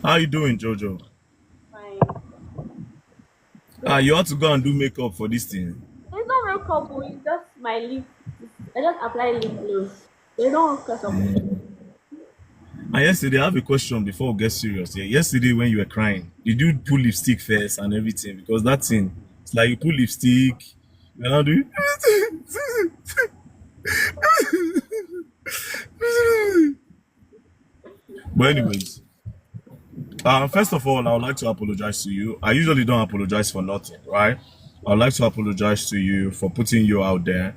How you doing, Jojo? Fine. Ah, So you ought to go and do makeup for this thing. it's not real couple, it's just my lip. I just apply lip gloss. They don't cause of And yesterday, I have a question before we get serious. Yeah, yesterday when you were crying, did you put lipstick first and everything? Because that thing, it's like you put lipstick, and I do. But anyways, first of all, I would like to apologize to you. I usually don't apologize for nothing, right? I would like to apologize to you for putting you out there,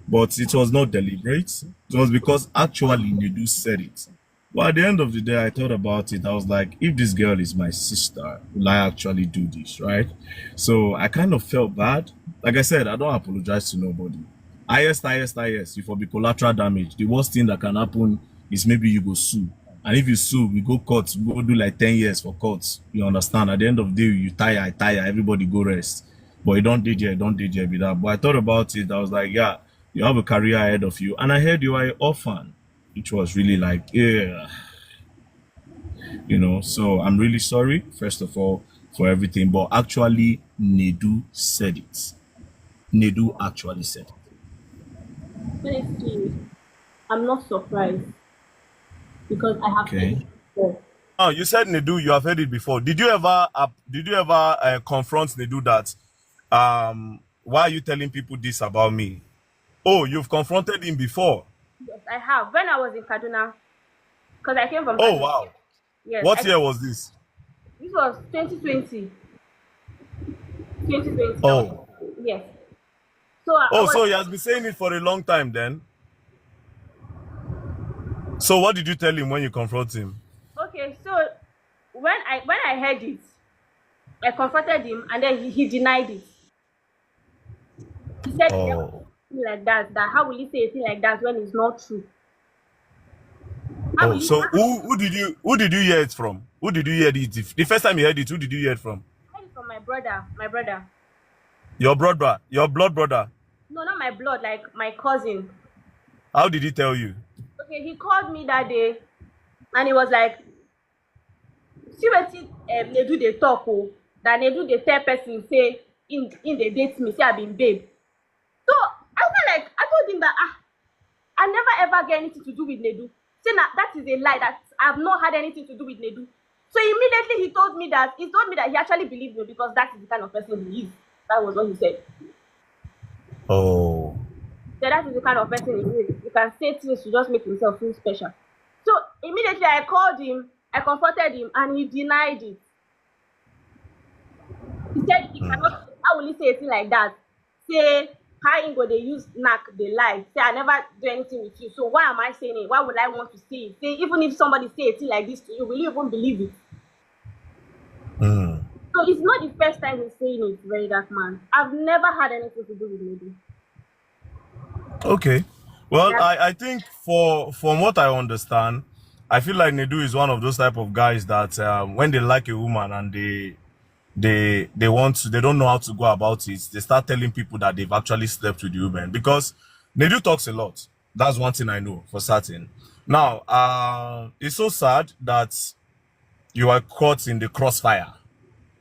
but it was not deliberate. It was because actually Nidu said it. But at the end of the day, I thought about it. I was like, if this girl is my sister, will I actually do this, right? So I kind of felt bad. Like I said, I don't apologize to nobody. Highest, you for be collateral damage. The worst thing that can happen is maybe you go sue. And if you sue, we go court, we go do like 10 years for court. You understand? At the end of the day, you tire, I tire, everybody go rest. But you don't did yet, don't did yet with that. But I thought about it. I was like, yeah, you have a career ahead of you. And I heard you are an orphan, which was really like, yeah, So I'm really sorry, first of all, for everything. But actually, Nedu said it. Nedu actually said it. honestly, I'm not surprised because I have heard Okay. it before. Oh, you said Nedu, you have heard it before. Did you ever confront Nedu that why are you telling people this about me? Oh, you've confronted him before. Yes, I have. When I was in Kaduna, because I came from Oh Kaduna. wow. Yes, What year was this? this was 2020. 2020. Oh. Yes. So I Oh, was so he has been saying it for a long time then. So what did you tell him when you confront him? okay. So when I heard it, I confronted him, and then he denied it. He said he never Oh. said anything like that. That how will he say a thing like that when it's not true? How will Oh, he? so who did you hear it from? Who did you hear it? The first time you heard it, who did you hear it from? I heard it from my brother. My brother. Your brother, your blood brother. No, not my blood. Like my cousin. How did he tell you? Okay, he called me that day, and he was like, "See wetin Nedu dey talk o. That Nedu dey tell person say in dey date me. Say I been babe." So I was like, I told him that I never ever get anything to do with Nedu. Say that is a lie. That I have not had anything to do with Nedu. So immediately he told me that he actually believed me because that is the kind of person he is. That was what he said. Oh. So that is the kind of person he is. He can say things to just make himself feel special. So immediately I called him, I confronted him, and he denied it. He said he cannot. How will he say a thing like that? Say how him go dey use knack dey lie. Say I never do anything with you. So why am I saying it? Why would I want to say it? Say even if somebody say a thing like this to you, will you even believe it? Hmm. So it's not the first time he's saying it, very dark man. I've never had anything to do with lady. Okay. Well, Yeah. I think from what I understand, I feel like Nedu is one of those type of guys that when they like a woman and they don't know how to go about it, they start telling people that they've actually slept with the woman because Nedu talks a lot. That's one thing I know for certain. Now, it's so sad that you are caught in the crossfire.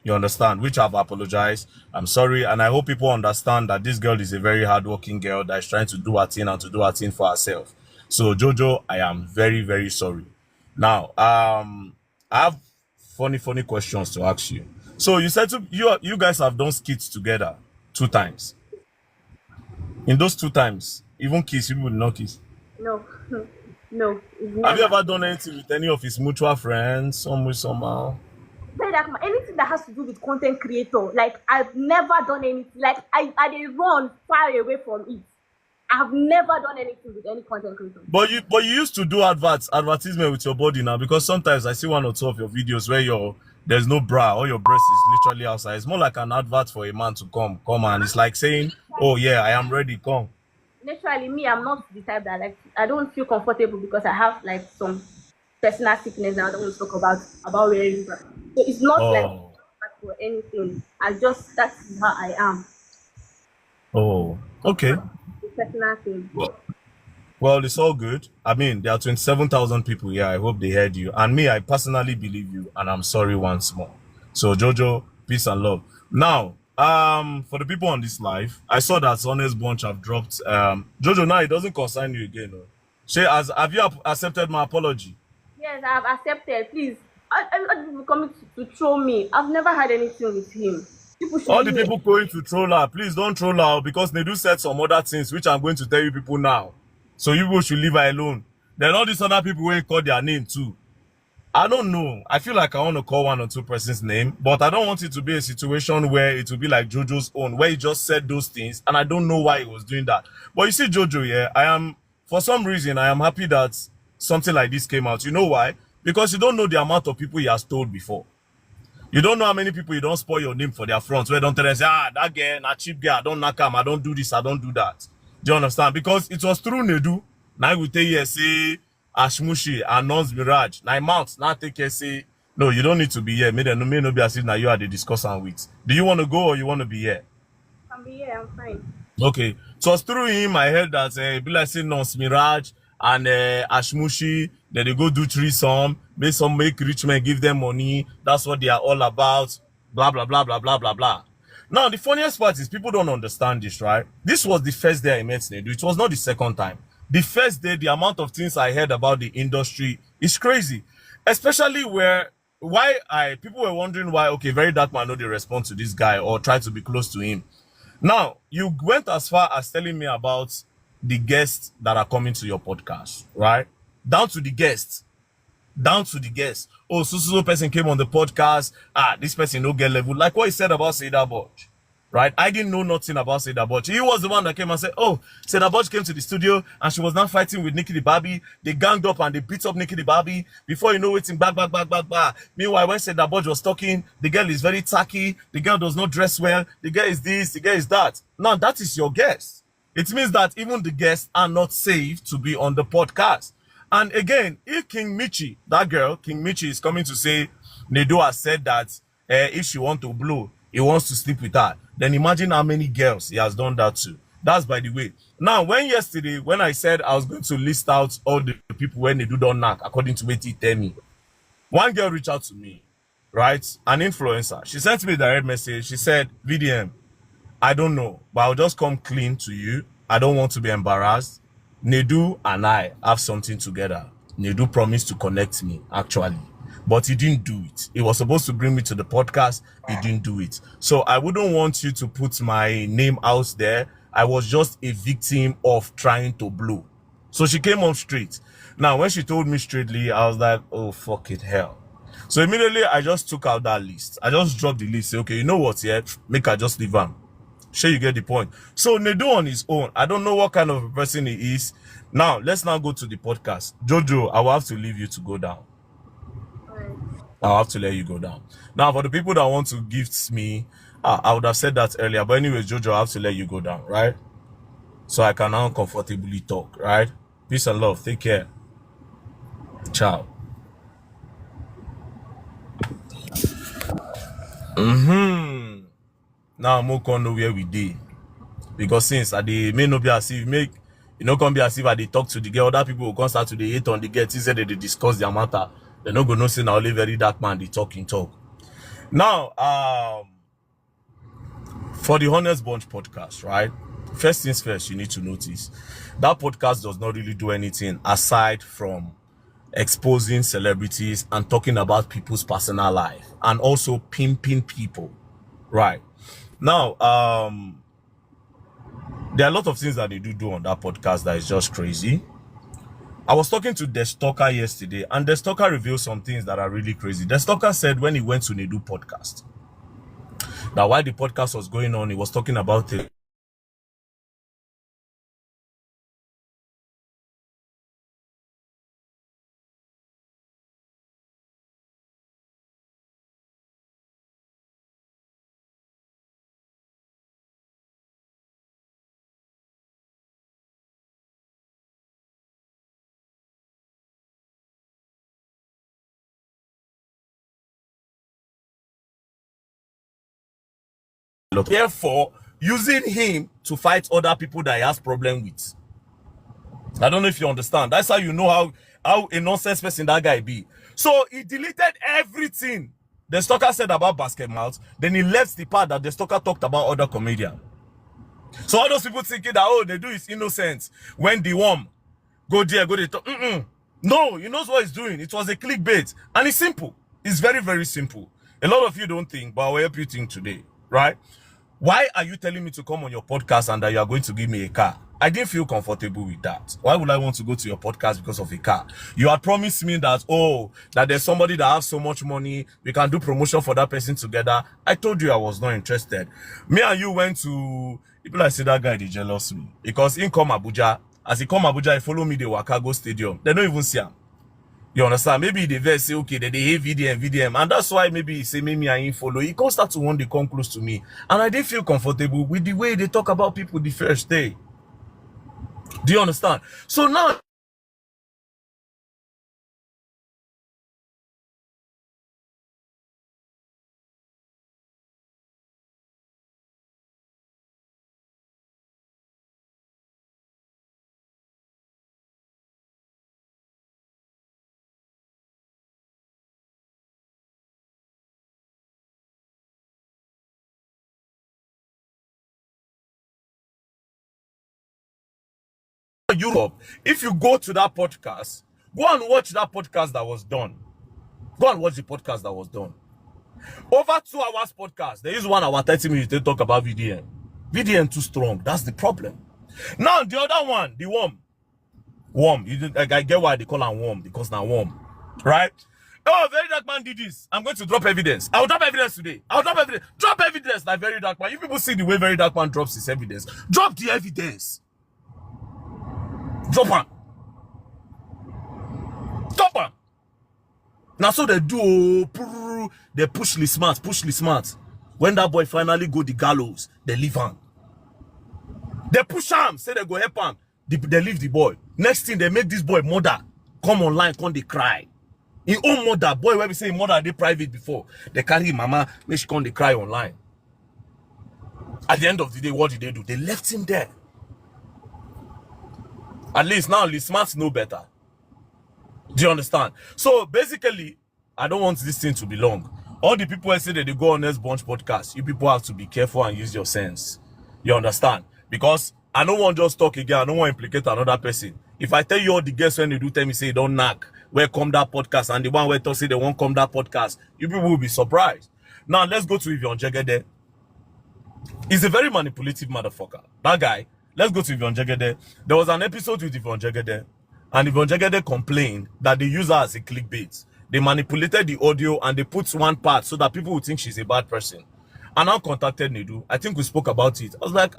You understand? Which I've apologized. I'm sorry, and I hope people understand that this girl is a very hardworking girl that is trying to do her thing and to do her thing for herself. So, Jojo, I am very, very sorry. Now, I have funny questions to ask you. So, you said you guys have done skits together 2 times. In those 2 times, even kiss, people did not kiss. No, no, it's Have you never. ever done anything with any of his mutual friends, some way, somehow? Very dark man. Anything that has to do with content creator, like I've never done anything. Like I dey run far away from it. I've never done anything with any content creator. But you used to do advertisement with your body now because sometimes I see one or two of your videos where there's no bra or your breast is literally outside. It's more like an advert for a man to come and it's like saying, "Oh yeah, I am ready, come." Naturally, me, I'm not the type that like I don't feel comfortable because I have like some personal sickness that I don't want to talk about wearing bra. So it's not like Oh, for anything. I just that's how I am. oh, okay. It's a personal thing. Well, it's all good. I mean, there are 27,000 people here. I hope they heard you. And me, I personally believe you, and I'm sorry once more. So, Jojo, peace and love. Now, for the people on this live, I saw that Honest Bunch have dropped. Jojo, now it doesn't concern you again. No? Have you accepted my apology? Yes, I have accepted. Please, everybody people coming to troll me. I've never had anything with him. People should All the hear. people going to troll her, please don't troll her because they do said some other things, which I'm going to tell you people now. So you people should leave her alone. Then all these other people will call their name too. I don't know. I feel like I want to call one or two persons' name, but I don't want it to be a situation where it will be like Jojo's own, where he just said those things, and I don't know why he was doing that. But you see, Jojo, yeah, for some reason, I am happy that something like this came out. You know why? Because you don't know the amount of people he has told before. You don't know how many people you don't spoil your name for their front, where don't tell them, say, that girl, that cheap girl, I don't knock him, I don't do this, I don't do that. Do you understand? Because it was through Nedu. Now we take here, say, Ashmushi, announce Mirage. Now mouth, now take here, say, no, you don't need to be here. May no be as if now you are the discussant with. Do you want to go or you want to be here? I'm here. I'm fine. Okay. So it's through him I heard that be like say Nons Mirage and Ashmushi, then they go do threesome, make rich men give them money. That's what they are all about. Blah blah blah blah blah blah blah. Now the funniest part is people don't understand this, right? This was the first day I met Nedu. It was not the second time. The first day, the amount of things I heard about the industry is crazy. Especially people were wondering why, okay, Very Dark Man know they respond to this guy or try to be close to him. Now, you went as far as telling me about the guests that are coming to your podcast, right? Down to the guests. Down to the guests. Oh, so person came on the podcast. This person no get level. Like what he said about Saida Bodge, right? I didn't know nothing about Saida Bodge. He was the one that came and said, oh, Saida Bodge came to the studio and she was now fighting with Nikki the Barbie. They ganged up and they beat up Nikki the Barbie. Before you know it, back. Meanwhile, when Saida Bodge was talking, the girl is very tacky. The girl does not dress well. The girl is this, the girl is that. Now, that is your guest. It means that even the guests are not safe to be on the podcast. And again, if King Michi, that girl, King Michi is coming to say, Nedo has said that if she wants to blow, he wants to sleep with her. Then imagine how many girls he has done that to. That's by the way. Now, when I said I was going to list out all the people when Nedo don't knock, according to what he tell me, one girl reached out to me, right? An influencer. She sent me a direct message. She said, VDM, I don't know, but I'll just come clean to you. I don't want to be embarrassed. Nedu and I have something together. Nedu promised to connect me, actually. But he didn't do it. He was supposed to bring me to the podcast. He didn't do it. So I wouldn't want you to put my name out there. I was just a victim of trying to blow. So she came on straight. Now, when she told me straightly, I was like, oh, fucking hell. So immediately, I just took out that list. I just dropped the list. Say, okay, you know what, yeah? Make her just leave him. Sure, you get the point. So Nedu on his own, I don't know what kind of a person he is. Now, let's now go to the podcast. Jojo, I will have to leave you to go down. Alright. I'll have to let you go down. Now, for the people that want to gift me, I would have said that earlier. But anyways, Jojo, I have to let you go down, right? So I can now comfortably talk, right? Peace and love. Take care. Ciao. Now I'm going know where we did. Because since I may not be as if come be as if I they talk to the girl, other people will come start to the hate on the girl, instead they discuss their matter. They're not gonna say now only Very Dark Man they talk. Now, for the Honest Bunch podcast, right? First things first, you need to notice that podcast does not really do anything aside from exposing celebrities and talking about people's personal life and also pimping people, right? Now, there are a lot of things that they do on that podcast that is just crazy. I was talking to Destalker yesterday, and Destalker revealed some things that are really crazy. Destalker said when he went to Nedu podcast, that while the podcast was going on, he was talking about it. Therefore, using him to fight other people that he has problem with. I don't know if you understand. That's how you know how a nonsense person that guy be. So he deleted everything the stalker said about basket mouth. Then he left the part that the stalker talked about other comedian. So all those people thinking that, oh, they do is innocent when the worm go there, go there. No, he knows what he's doing. It was a clickbait. And it's simple. It's very, very simple. A lot of you don't think, but I will help you think today, right? Why are you telling me to come on your podcast and that you are going to give me a car? I didn't feel comfortable with that. Why would I want to go to your podcast because of a car? You had promised me that, oh, that there's somebody that has so much money, we can do promotion for that person together. I told you I was not interested. Me and you went to, people like say that guy, they jealous me. Because in come Abuja, as he come Abuja, he follow me the Wakago Stadium. They don't even see him. You understand? Maybe they say, okay, they hate VDM. And that's why maybe he say, maybe I ain't follow. He can't start to want to come close to me. And I didn't feel comfortable with the way they talk about people the first day. Do you understand? So now, Europe, if you go to that podcast, go and watch that podcast that was done. Go and watch the podcast that was done. Over 2 hours podcast. There is 1 hour 30 minutes to talk about VDM. VDM too strong. That's the problem. Now the other one, the worm. Worm. I get why they call him worm, because now worm. Right? Oh, Very Dark Man did this. I'm going to drop evidence. I'll drop evidence today. I'll drop evidence. Drop evidence like Very Dark Man. If people see the way Very Dark Man drops his evidence, drop the evidence. Drop him. Drop him. Now so they do, they push the smart. When that boy finally go the gallows, they leave him. They push him, say they go help him. They leave the boy. Next thing, they make this boy mother come online, come they cry. In own mother, boy, where we say mother, they private before. They carry mama, make she come they cry online. At the end of the day, what did they do? They left him there. At least now, the smarts know better. Do you understand? So basically, I don't want this thing to be long. All the people who say that they go on this bunch podcast, you people have to be careful and use your sense. You understand? Because I don't want just talk again. I don't want to implicate another person. If I tell you all the guests when they do tell me say don't knock, where come that podcast, and the one where talk say they won't come that podcast, you people will be surprised. Now let's go to Yvonne Jegede. He's a very manipulative motherfucker. That guy. Let's go to Yvonne Jegede. There was an episode with Yvonne Jegede, and Yvonne Jegede complained that they use her as a clickbait. They manipulated the audio and they put one part so that people would think she's a bad person. And I contacted Nedu. I think we spoke about it. I was like,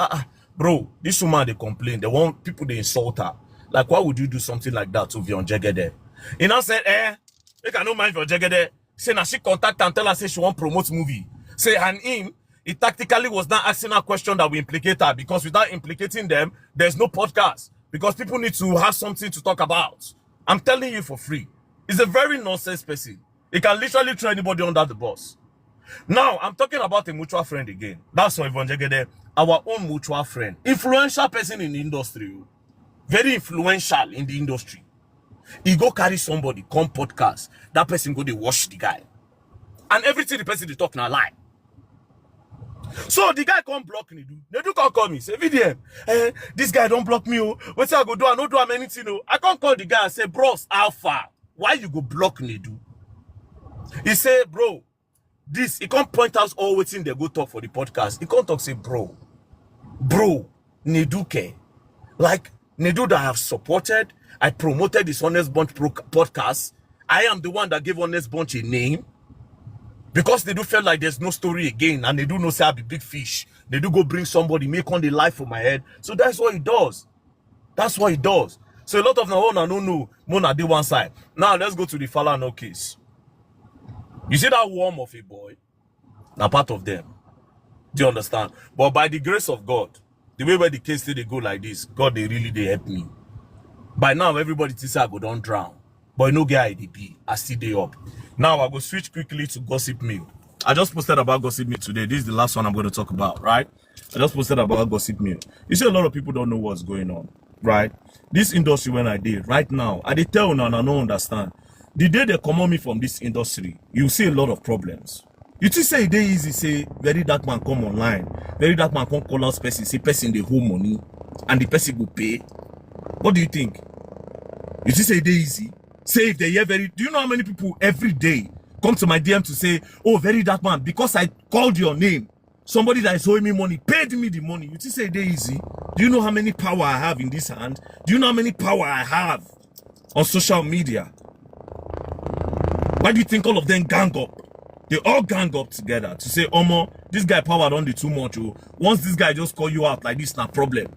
bro, this woman, they complain. They want people, they insult her. Like, why would you do something like that to Yvonne Jegede? He now said, you can no mind Yvonne Jegede. Say, now she contact and tell her, say she want promote movie. Say, and him, he tactically was not asking a question that will implicate her, because without implicating them, there's no podcast. Because people need to have something to talk about. I'm telling you for free. He's a very nonsense person. He can literally throw anybody under the bus. Now, I'm talking about a mutual friend again. That's why Yvonne Jegede, our own mutual friend. Influential person in the industry. Very influential in the industry. He go carry somebody, come podcast. That person go, they watch the guy. And everything the person they talk now lie. So the guy can't block Nedu. Nedu can't call me. Say, VDM, this guy don't block me. What's I go do? I don't do anything. I can't call the guy and say, bros, Alpha, why you go block Nedu? He say, bro, this, he can't point out all waiting they go talk for the podcast. He can't talk, say, bro, Nedu care. Like, Nedu that I have supported, I promoted this Honest Bunch podcast. I am the one that gave Honest Bunch a name. Because they do feel like there's no story again, and they do know say I be big fish. They do go bring somebody, make on the life for my head. So that's what he does. That's what he does. So a lot of no, Mona did one side. Now let's go to the Falano case. You see that worm of a boy? Now part of them. Do you understand? But by the grace of God, the way where the case they go like this, God, they help me. By now, everybody thinks I go don't drown. But no get IDP. I still day up. Now I go switch quickly to Gossip Mill. I just posted about Gossip Mill today. This is the last one I'm going to talk about, right? I just posted about Gossip Mill. You see, a lot of people don't know what's going on. right? This industry when I did right now, I did tell you and I don't understand. The day they come on me from this industry, you see a lot of problems. You just say they easy, say very dark man come online, very dark man come call out person, say person the whole money, and the person will pay. What do you think? You just say they easy. Say if they hear very, do you know how many people every day come to my DM to say, oh, very dark man, because I called your name, somebody that is owing me money paid me the money. You just say they easy. Do you know how many power I have in this hand? Do you know how many power I have on social media? Why do you think all of them gang up? They all gang up together to say, Omo, this guy powered on the too much. Oh. Once this guy just call you out like this, not problem.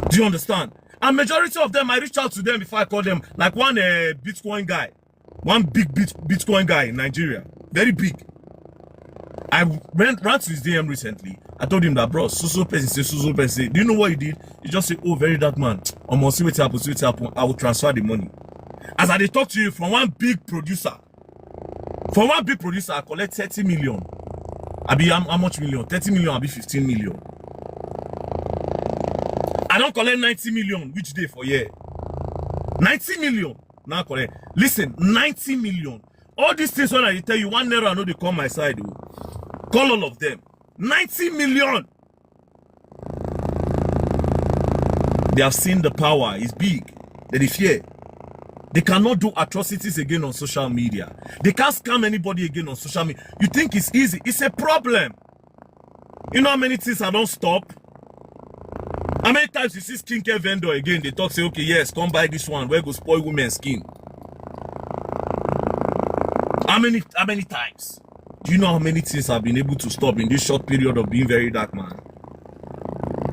Do you understand? And majority of them, I reached out to them before I called them. Like one Bitcoin guy. One big Bitcoin guy in Nigeria. Very big. I ran to his DM recently. I told him that, bro, suuu person. Do you know what he did? He just said, oh, very dark man. Almost see what happen. I will transfer the money. As I talk to you from one big producer. From one big producer, I collect 30 million. I be how much million? 30 million, I be 15 million. I don't collect 90 million which day for year. 90 million. Now collect. Listen, 90 million. All these things when I tell you, one naira I know they come my side. Oh. Call all of them. 90 million. They have seen the power. It's big. They fear. They cannot do atrocities again on social media. They can't scam anybody again on social media. You think it's easy? It's a problem. You know how many things I don't stop? How many times you see skincare vendor again, they talk, say, okay, yes, come buy this one, where go spoil women's skin? How many times? Do you know how many things I've been able to stop in this short period of being very dark man?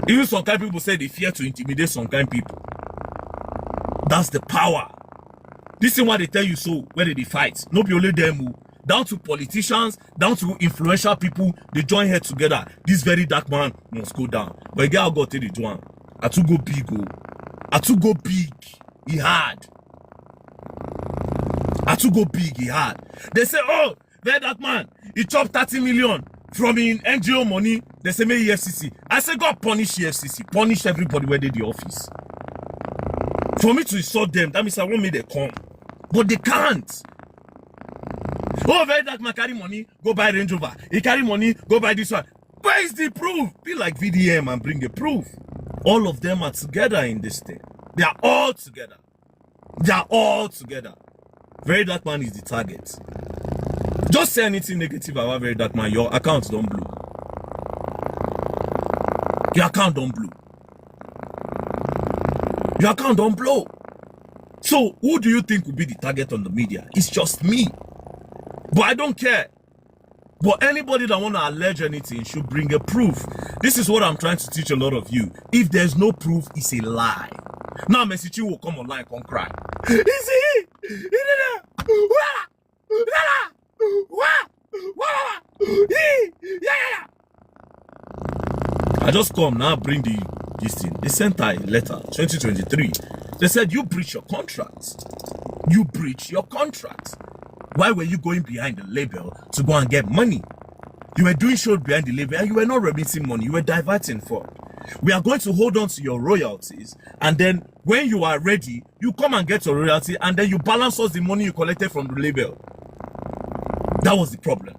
Even some kind of people say they fear to intimidate some kind of people. That's the power. This is why they tell you so, where they fight. No be only them, down to politicians, down to influential people, they join head together. This very dark man must go down. But again, I got to the one. I to go big, I to go big. He hard. I to go big, he hard. They say, oh, very dark man, he chopped 30 million from in NGO money. They say, me EFCC. I say, God punish EFCC. Punish everybody where they the office. For me to insult them, that means I won't make them come. But they can't. Oh, very dark man carry money, go buy Range Rover. He carry money, go buy this one. Where is the proof? Be like VDM and bring a proof. All of them are together in this thing. They are all together. They are all together. Very dark man is the target. Just say anything negative about very dark man, your account don't blow. Your account don't blow. Your account don't blow. So who do you think will be the target on the media? It's just me. But I don't care. But anybody that want to allege anything should bring a proof. This is what I'm trying to teach a lot of you. If there's no proof, it's a lie. Now Messichi will come online and cry. I just come now, bring this thing. They sent a letter, 2023. They said, you breach your contract. You breach your contract. Why were you going behind the label to go and get money? You were doing shows behind the label and you were not remitting money. You were diverting funds. We are going to hold on to your royalties, and then when you are ready, you come and get your royalty, and then you balance us the money you collected from the label. That was the problem.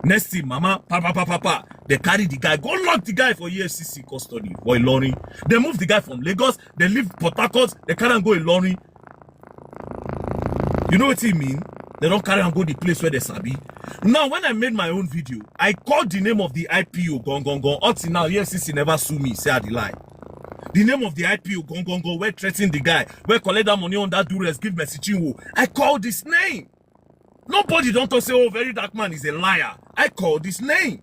Next thing, mama, papa, they carry the guy, go lock the guy for EFCC custody for Ilorin. They move the guy from Lagos, they leave Port Harcourt, they carry and go Ilorin. You know what it mean? They don't carry and go the place where they sabi. Now, when I made my own video, I called the name of the IPO, gong. Until now, EFCC never sue me, say I the lie. The name of the IPO, gong, where threatening the guy, where collect that money on that duress, give messaging. I called this name. Nobody don't talk say, oh, very dark man is a liar. I called this name.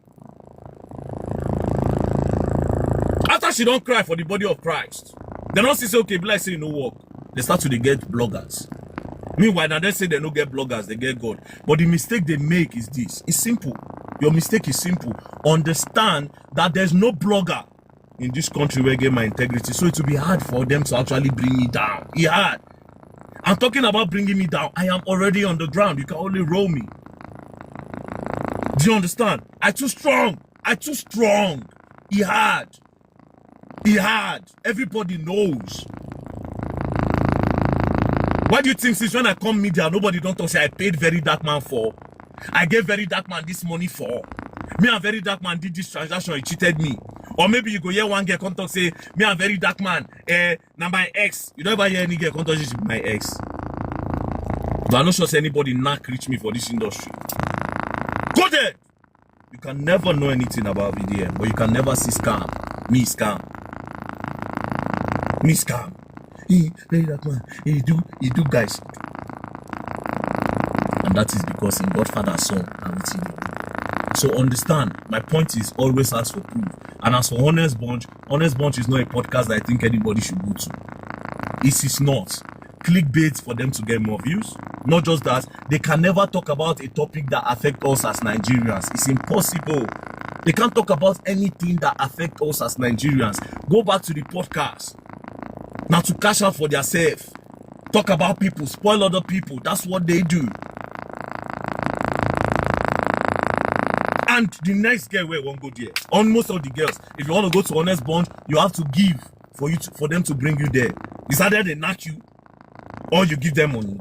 After she don't cry for the body of Christ, they don't say, okay, but like say no work. They start to get bloggers. Meanwhile, now they say they don't get bloggers, they get God. But the mistake they make is this. It's simple. Your mistake is simple. Understand that there's no blogger in this country where I get my integrity. So it will be hard for them to actually bring me down. It's hard. I'm talking about bringing me down. I am already on the ground. You can only roll me. Do you understand? I'm too strong. I'm too strong. It's hard. He had. Everybody knows. Why do you think since when I come media, nobody don't talk say I paid Very Dark Man for? I gave Very Dark Man this money for? Me and Very Dark Man did this transaction, he cheated me. Or maybe you go hear one girl come talk say, me and Very Dark Man, now my ex. You don't ever hear any girl come talk, say my ex. But I'm not sure say anybody not reach me for this industry. Go there! You can never know anything about VDM, but you can never see scam. Me scam. Me scam. He, Very Dark Man, he do guys. And that is because in Godfather's son, I'm with you. So understand, my point is always ask for proof. And as for Honest Bunch is not a podcast that I think anybody should go to. It is not. Clickbait for them to get more views. Not just that, they can never talk about a topic that affects us as Nigerians. It's impossible. They can't talk about anything that affects us as Nigerians. Go back to the podcast. Now to cash out for themselves. Talk about people, spoil other people. That's what they do. And the next girl where won't go there. On most of the girls, if you want to go to Honest Bunch, you have to give for them to bring you there. It's either they knock you or you give them money.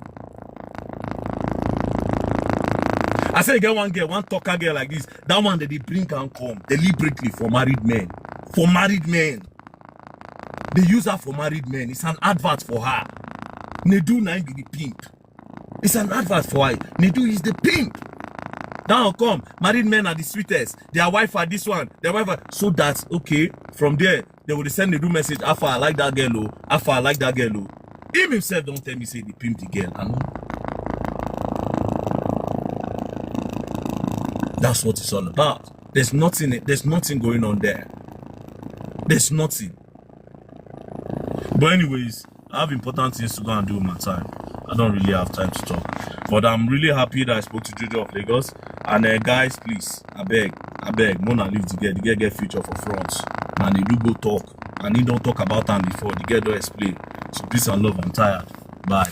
I said, get one girl, one talker girl like this. That one that they bring and come deliberately for married men. For married men. They use her for married men. It's an advert for her. Nedu na be the pimp. It's an advert for her. Nedu is the pimp. Now come, married men are the sweetest. Their wife are this one. Their wife are... So that's okay. From there, they will send Nedu message. After I like that girl, after I like that girl. Him himself don't tell me say the pimp the girl. I know. That's what it's all about. There's nothing going on there. There's nothing. But anyways, I have important things to go and do with my time. I don't really have time to talk. But I'm really happy that I spoke to Jojo of Lagos. And guys, please, I beg, Mona leave the girl. The girl get future for front. And they do go talk. And he don't talk about time before. The girl don't explain. So peace and love, I'm tired. Bye.